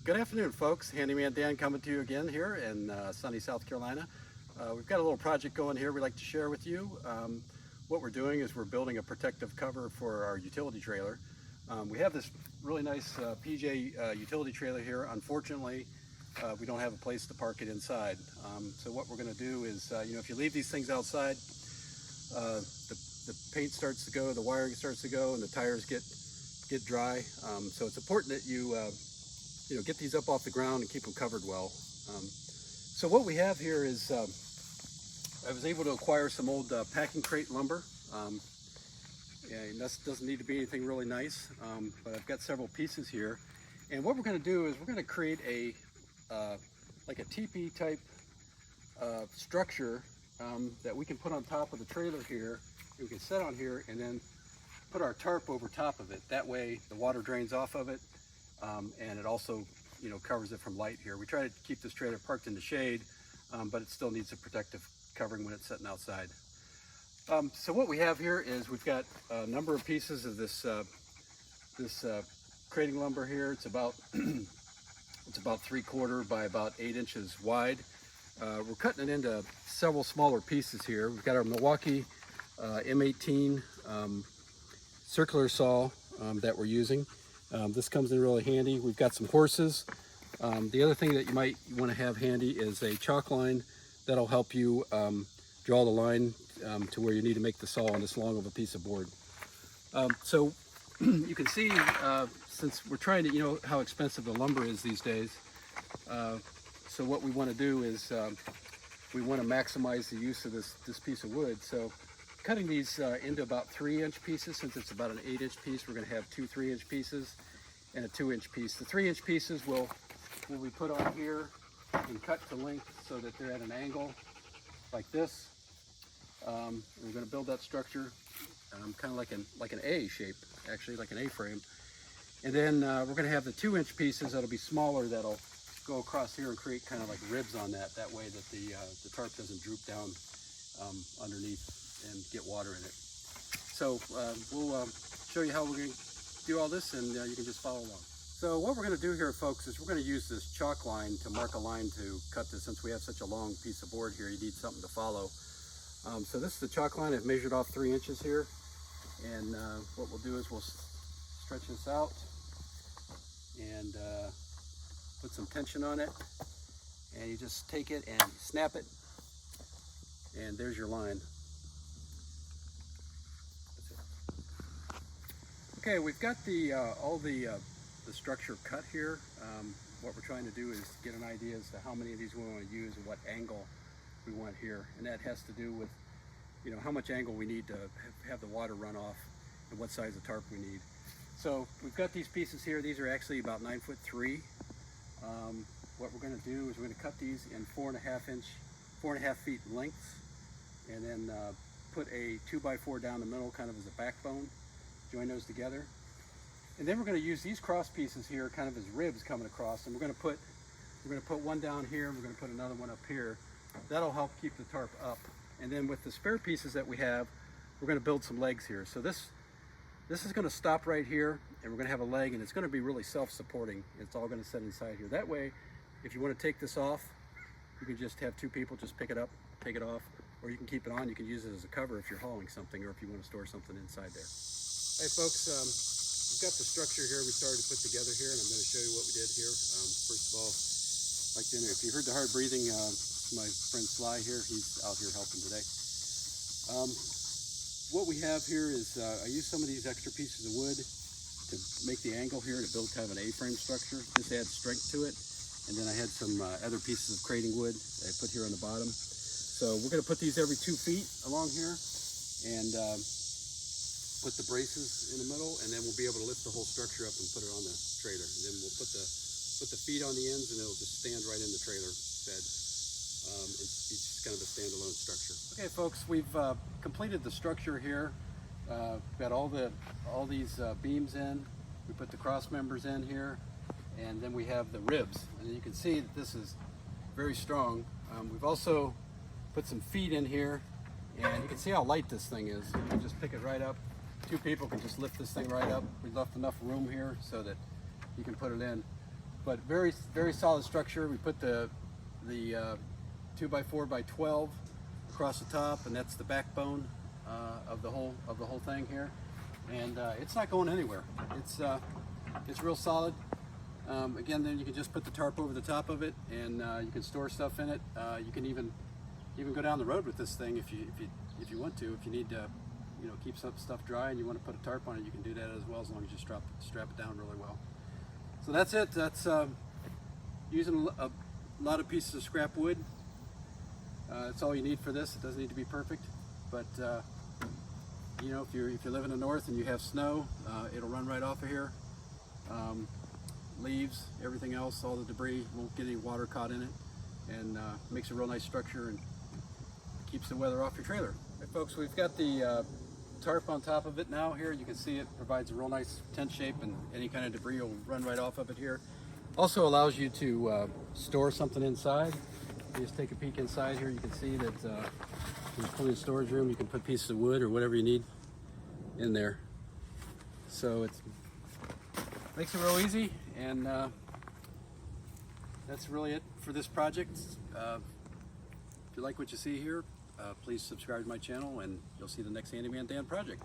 Good afternoon, folks. Handyman Dan coming to you again here in sunny South Carolina. We've got a little project going here we'd like to share with you. What we're doing is we're building a protective cover for our utility trailer. We have this really nice PJ utility trailer here. Unfortunately, we don't have a place to park it inside. So what we're going to do is, if you leave these things outside, the paint starts to go, the wiring starts to go, and the tires get dry. So it's important that you get these up off the ground and keep them covered well. So what we have here is I was able to acquire some old packing crate lumber. And this doesn't need to be anything really nice, but I've got several pieces here. And what we're going to do is we're going to create a like a teepee type structure that we can put on top of the trailer here. We can set on here and then put our tarp over top of it. That way the water drains off of it, and it also covers it from light here. We try to keep this trailer parked in the shade, but it still needs a protective covering when it's sitting outside. So what we have here is we've got a number of pieces of this crating lumber here. It's about it's about 3/4 by about 8 inches wide. We're cutting it into several smaller pieces here. We've got our Milwaukee M18 circular saw that we're using. This comes in really handy. We've got some horses. The other thing that you might want to have handy is a chalk line that'll help you draw the line to where you need to make the saw on this long of a piece of board. So you can see, since we're trying to, how expensive the lumber is these days. So what we want to do is we want to maximize the use of this piece of wood. So cutting these into about 3-inch pieces, since it's about an 8-inch piece, we're going to have two 3-inch pieces and a 2-inch piece. The 3-inch pieces will be put on here and cut to length so that they're at an angle like this. We're going to build that structure kind of like an A shape, actually, like an A-frame. And then we're going to have the 2-inch pieces that'll be smaller, that'll go across here and create kind of like ribs on that. That way that the tarp doesn't droop down underneath and get water in it. So we'll show you how we're going to do all this, and you can just follow along. So what we're going to do here, folks, is we're going to use this chalk line to mark a line to cut this. Since we have such a long piece of board here, you need something to follow. So this is the chalk line. I've measured off 3 inches here, and what we'll do is we'll stretch this out and put some tension on it, and you just take it and snap it, and there's your line. That's it. Okay, we've got all the structure cut here. What we're trying to do is get an idea as to how many of these we want to use and what angle we want here, and that has to do with how much angle we need to have the water run off and what size of tarp we need. So we've got these pieces here. These are actually about 9'3". What we're going to do is we're going to cut these in 4.5 feet lengths, and then put a 2x4 down the middle, kind of as a backbone. Join those together, and then we're going to use these cross pieces here, kind of as ribs coming across, and we're going to put one down here, and we're going to put another one up here. That'll help keep the tarp up. And then with the spare pieces that we have, we're going to build some legs here. So this is going to stop right here, and we're going to have a leg, and it's going to be really self-supporting. It's all going to sit inside here. That way, if you want to take this off, you can just have two people just pick it up, take it off, or you can keep it on. You can use it as a cover if you're hauling something, or if you want to store something inside there. Hey folks, we've got the structure here we started to put together here, and I'm going to show you what we did here. First of all, like dinner, if you heard the hard breathing, my friend Sly here, he's out here helping today. What we have here is I used some of these extra pieces of wood to make the angle here to build kind of an A-frame structure. This adds strength to it. And then I had some other pieces of crating wood that I put here on the bottom. So we're going to put these every 2 feet along here, and put the braces in the middle, and then we'll be able to lift the whole structure up and put it on the trailer. And then we'll put the feet on the ends, and it'll just stand right in the trailer bed. It's just kind of a standalone structure. Okay, folks, we've completed the structure here. Got all these beams in. We put the cross members in here, and then we have the ribs. And you can see that this is very strong. We've also put some feet in here, and you can see how light this thing is. You can just pick it right up. 2 people can just lift this thing right up. We left enough room here so that you can put it in. but very solid structure. We put the 2x4x12 across the top, and that's the backbone of the whole thing here. And it's not going anywhere. It's real solid. Again, then you can just put the tarp over the top of it, and you can store stuff in it. You can even go down the road with this thing if you want to. If you need to, keep some stuff dry and you want to put a tarp on it, you can do that as well, as long as you strap it down really well. So that's it. That's using a lot of pieces of scrap wood. That's all you need for this. It doesn't need to be perfect, but if you live in the north and you have snow, it'll run right off of here. Leaves, everything else, all the debris won't get any water caught in it, and makes a real nice structure and keeps the weather off your trailer. Hey folks, we've got the tarp on top of it now. Here you can see it provides a real nice tent shape, and any kind of debris will run right off of it here. Also allows you to store something inside. You just take a peek inside here, you can see that there's plenty of storage room. You can put pieces of wood or whatever you need in there. So it makes it real easy, and that's really it for this project. If you like what you see here, please subscribe to my channel, and you'll see the next Handyman Dan project.